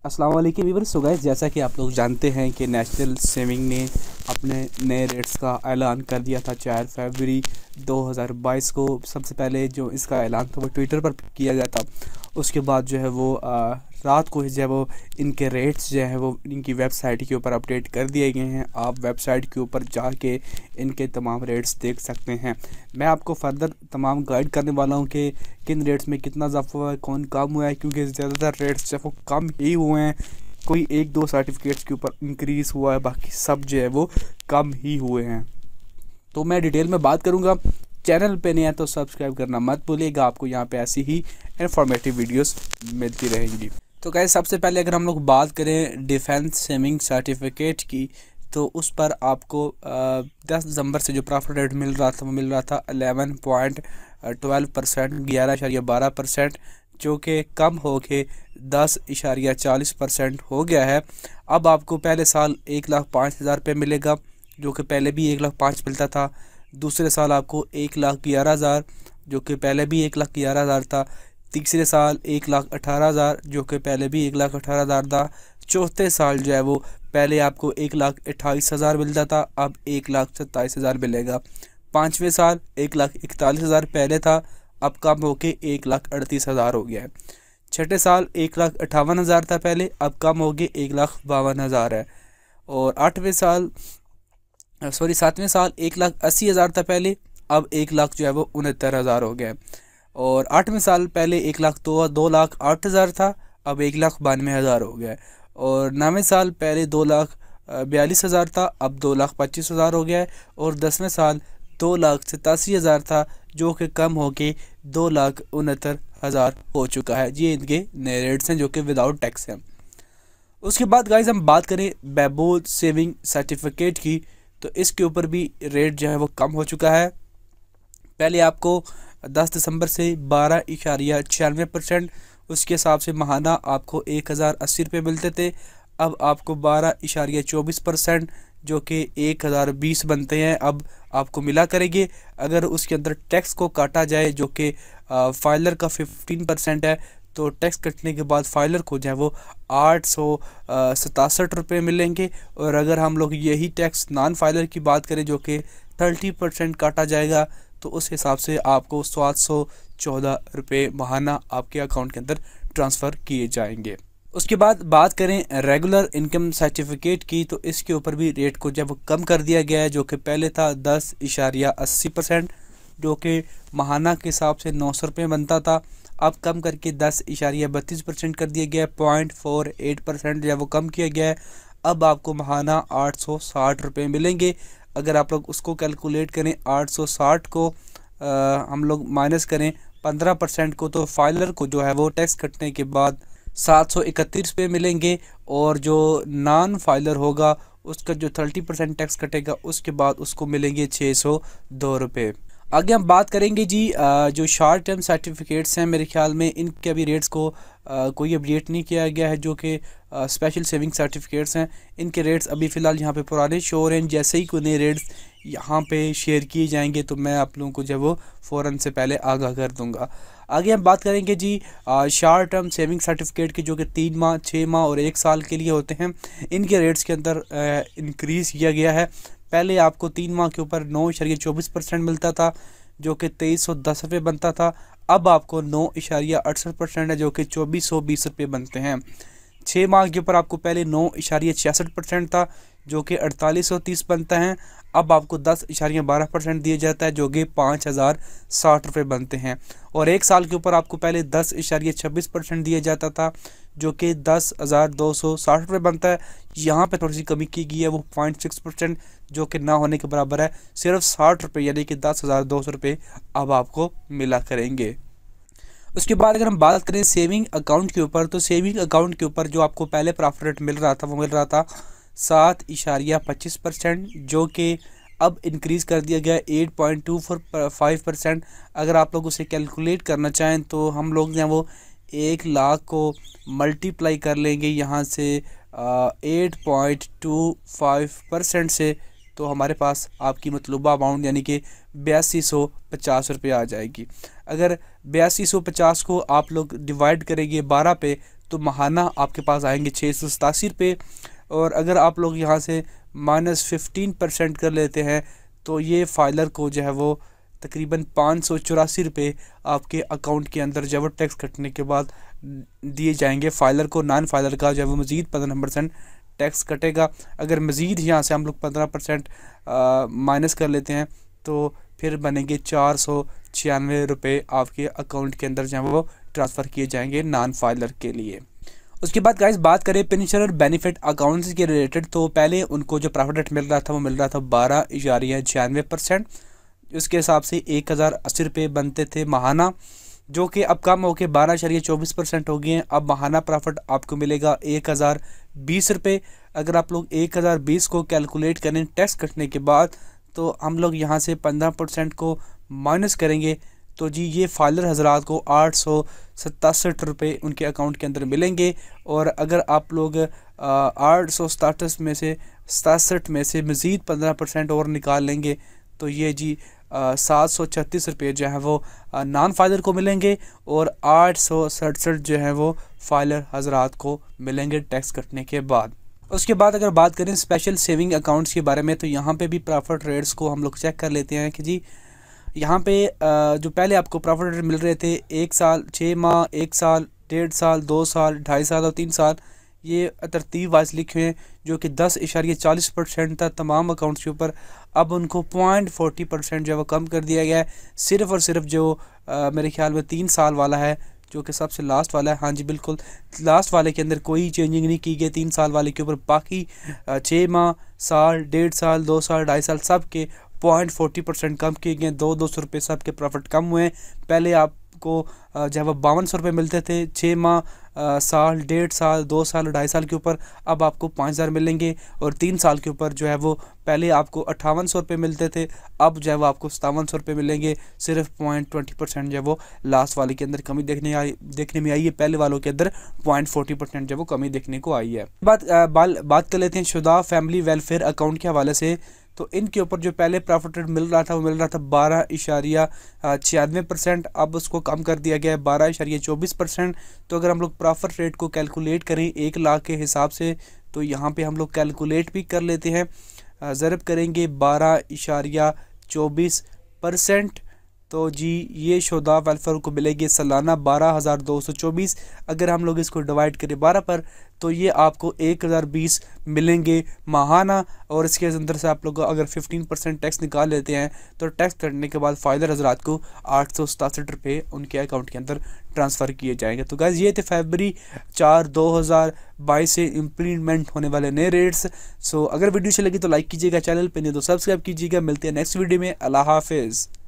अस्सलाम वालेकुम viewers. So guys, जैसा कि आप लोग जानते हैं कि नेशनल सेविंग ने अपने नए रेट्स का ऐलान कर दिया था 4 फरवरी 2022 को। सबसे पहले जो इसका ऐलान था वो ट्विटर पर किया गया था। उसके बाद जो है वो रात को ही जो है वो इनके रेट्स जो है वो इनकी वेबसाइट के ऊपर अपडेट कर दिए गए हैं। आप वेबसाइट के ऊपर जाके इनके तमाम रेट्स देख सकते हैं। मैं आपको फर्दर तमाम गाइड करने वाला हूँ कि किन रेट्स में कितना इजाफा हुआ है, कौन कम हुआ है, क्योंकि ज़्यादातर रेट्स जो है वो कम ही हुए हैं। कोई एक दो सर्टिफिकेट्स के ऊपर इंक्रीज़ हुआ है, बाकी सब जो है वो कम ही हुए हैं। तो मैं डिटेल में बात करूँगा। चैनल पे नहीं है तो सब्सक्राइब करना मत भूलिएगा, आपको यहाँ पे ऐसी ही इंफॉर्मेटिव वीडियोस मिलती रहेंगी। तो गाइस, सबसे पहले अगर हम लोग बात करें डिफेंस सेविंग सर्टिफिकेट की, तो उस पर आपको 10 दिसंबर से जो प्रॉफिट रेट मिल रहा था वो मिल रहा था 11.12%, 11.12%, जो कि कम हो के 10.40% हो गया है। अब आपको पहले साल 1,05,000 रुपये मिलेगा, जो कि पहले भी 1,05,000 मिलता था। दूसरे साल आपको 1,11,000, जो कि पहले भी 1,11,000 था। तीसरे साल 1,18,000, जो कि पहले भी 1,18,000 था। चौथे साल जो है वो पहले आपको 1,28,000 मिलता था, अब 1,27,000 मिलेगा। पाँचवें साल 1,41,000 पहले था, अब कम होके 1,38,000 हो गया है। छठे साल 1,58,000 था पहले, अब कम हो गए 1,52,000 है। और सातवें साल 1,80,000 था पहले, अब 1,00,000 जो है वो 69,000 हो गया है। और आठवें साल पहले 2,08,000 था, अब 1,92,000 हो गया है। और नौवें साल पहले 2,42,000 था, अब 2,25,000 हो गया है। और 10वें साल 2,87,000 था, जो कि कम हो के 2,69,000 हो चुका है। ये इनके नए रेट्स हैं जो कि विदाउट टैक्स हैं। उसके बाद गाइस हम बात करें बैबोल सेविंग सर्टिफिकेट की, तो इसके ऊपर भी रेट जो है वो कम हो चुका है। पहले आपको 10 दिसंबर से 12.96%, उसके हिसाब से महाना आपको 1,080 रुपये मिलते थे। अब आपको 12.24%, जो कि 1,020 बनते हैं, अब आपको मिला करेंगे। अगर उसके अंदर टैक्स को काटा जाए, जो कि फाइलर का 15% है, तो टैक्स कटने के बाद फाइलर को जो है वो 867 रुपये मिलेंगे। और अगर हम लोग यही टैक्स नॉन फाइलर की बात करें, जो कि 30% काटा जाएगा, तो उस हिसाब से आपको 714 रुपये महाना आपके अकाउंट के अंदर ट्रांसफ़र किए जाएंगे। उसके बाद बात करें रेगुलर इनकम सर्टिफिकेट की, तो इसके ऊपर भी रेट को जब कम कर दिया गया है, जो कि पहले था 10.80%, जो कि महाना के हिसाब से 900 रुपये बनता था। अब कम करके 10.32% कर दिया गया है। 0.48% जब वो कम किया गया है। अब आपको महाना 860 रुपये मिलेंगे। अगर आप लोग उसको कैलकुलेट करें, 860 को हम लोग माइनस करें 15% को, तो फाइलर को जो है वो टैक्स कटने के बाद 731 रुपये मिलेंगे। और जो नॉन फाइलर होगा उसका जो 30% टैक्स कटेगा, उसके बाद उसको मिलेंगे 602 रुपये। आगे हम बात करेंगे जी जो शॉर्ट टर्म सर्टिफिकेट्स हैं, मेरे ख्याल में इनके अभी रेट्स को कोई अपडेट नहीं किया गया है। जो कि स्पेशल सेविंग सर्टिफिकेट्स हैं, इनके रेट्स अभी फ़िलहाल यहाँ पे पुराने शो हो रहे हैं। जैसे ही कोई नए रेट्स यहाँ पे शेयर किए जाएंगे तो मैं आप लोगों को जब वो फ़ौरन से पहले आगाह कर दूँगा। आगे हम बात करेंगे जी शॉर्ट टर्म सेविंग सर्टिफिकेट की, जो कि 3 माह, 6 माह और 1 साल के लिए होते हैं। इनके रेट्स के अंदर इंक्रीज़ किया गया है। पहले आपको 3 माह के ऊपर 9.24% मिलता था, जो कि 2310 रुपये बनता था। अब आपको 9.68% है, जो कि 2420 रुपये बनते हैं। 6 माह के ऊपर आपको पहले 9.66% था, जो कि 4830 बनता है। अब आपको 10.12% दिया जाता है, जो कि 5,060 रुपये बनते हैं। और 1 साल के ऊपर आपको पहले 10.26% दिया जाता था, जो कि 10,260 रुपये बनता है। यहाँ पे थोड़ी सी कमी की गई है, वो 0.6%, जो कि ना होने के बराबर है। सिर्फ 60 रुपये यानी कि 10,200 रुपये अब आपको मिला करेंगे। उसके बाद अगर हम बात करें सेविंग अकाउंट के ऊपर, तो सेविंग अकाउंट के ऊपर जो आपको पहले प्रॉफिट रेट मिल रहा था वो मिल रहा था 7.25%, जो कि अब इंक्रीज़ कर दिया गया 8.25%। अगर आप लोग उसे कैलकुलेट करना चाहें तो हम लोग जो वो 1,00,000 को मल्टीप्लाई कर लेंगे यहाँ से 8.25% से, तो हमारे पास आपकी मतलूबा अमाउंट यानी कि 8250 रुपये आ जाएगी। अगर 8250 को आप लोग डिवाइड करेंगे 12 पे, तो माहाना आपके पास आएंगे 687 रुपये। और अगर आप लोग यहाँ से -15% कर लेते हैं तो ये फाइलर को जो है वो तकरीबन 584 रुपये आपके अकाउंट के अंदर जो है वो टैक्स कटने के बाद दिए जाएंगे। फाइलर को नॉन फाइलर का जो है वो मज़ीद 15% टैक्स कटेगा। अगर मज़ीद यहाँ से हम लोग 15% माइनस कर लेते हैं तो फिर बनेंगे 496 रुपये आपके अकाउंट के अंदर जो है वो ट्रांसफ़र किए जाएंगे नॉन फाइलर के लिए। उसके बाद गाइस बात करें पेंशनर बेनिफिट अकाउंट्स के रिलेटेड, तो पहले उनको जो प्रॉफिट रेट मिल रहा था वो मिल रहा था 12.96%। उसके हिसाब से 1080 रुपये बनते थे माहाना, जो कि अब कम होकर 12.24% हो गए हैं। अब माहाना प्रॉफिट आपको मिलेगा 1020 रुपये। अगर आप लोग 1020 को कैलकुलेट करें टैक्स कटने के बाद, तो हम लोग यहाँ से 15% को माइनस करेंगे तो जी ये फाइलर हजरात को 867 रुपये उनके अकाउंट के अंदर मिलेंगे। और अगर आप लोग 867 में से 67 में से मज़ीद 15% और निकाल लेंगे तो ये जी 736 रुपये जो है वो नॉन फाइलर को मिलेंगे और 867 जो है वो फाइलर हजरात को मिलेंगे टैक्स कटने के बाद। उसके बाद अगर बात करें स्पेशल सेविंग अकाउंट्स के बारे में, तो यहाँ पे भी प्रॉफिट रेट्स को हम लोग चेक कर लेते हैं कि जी यहाँ पे जो पहले आपको प्रॉफिट रेट मिल रहे थे 1 साल, 6 माह, 1 साल, 1.5 साल, 2 साल, 2.5 साल और 3 साल, ये तरतीब वाइज लिखे हुए हैं जो कि 10.40% था तमाम अकाउंट्स के ऊपर। अब उनको 0.40% जो है वो कम कर दिया गया है। सिर्फ़ और सिर्फ जो मेरे ख्याल में 3 साल वाला है जो कि सबसे लास्ट वाला है, हाँ जी बिल्कुल लास्ट वाले के अंदर कोई चेंजिंग नहीं की गई 3 साल वाले के ऊपर। बाकी 6 माह, साल, 1.5 साल, 2 साल, 2.5 साल सब के 0.40% कम किए गए। 200 रुपये सब के प्रॉफिट कम हुए हैं। पहले आपको जो है वो 5200 रुपये मिलते थे 6 माह, साल, 1.5 साल, 2 साल, 2.5 साल के ऊपर। अब आपको 5000 मिलेंगे। और 3 साल के ऊपर जो है वो पहले आपको 5800 रुपये मिलते थे, अब जो है वो आपको 5700 रुपये मिलेंगे। सिर्फ 0.20% जो है वो लास्ट वाले के अंदर कमी देखने में आई है। पहले वालों के अंदर 0.40% जो है वो कमी देखने को आई है। बात कर लेते हैं शुदा फैमिली वेलफेयर अकाउंट के हवाले से, तो इनके ऊपर जो पहले प्रॉफिट रेट मिल रहा था वो मिल रहा था 12.96%। अब उसको कम कर दिया गया है 12.24%। तो अगर हम लोग प्रॉफिट रेट को कैलकुलेट करें 1 लाख के हिसाब से, तो यहाँ पे हम लोग कैलकुलेट भी कर लेते हैं। ज़रब करेंगे 12.24%, तो जी ये शुदा वेलफेयर को मिलेगी सालाना 12,224। अगर हम लोग इसको डिवाइड करें 12 पर, तो ये आपको 1020 मिलेंगे माहाना। और इसके अंदर से आप लोग अगर 15% टैक्स निकाल लेते हैं तो टैक्स करने के बाद फायदा हजरात को 867 रुपये उनके अकाउंट के अंदर ट्रांसफ़र किए जाएंगे। तो गाइस ये थे फरवरी 4, 2022 से इम्प्लीमेंट होने वाले नए रेट्स। सो अगर वीडियो अच्छी लगी तो लाइक कीजिएगा, चैनल पे नहीं तो सब्सक्राइब कीजिएगा। मिलते हैं नेक्स्ट वीडियो में। अल्लाह हाफिज़।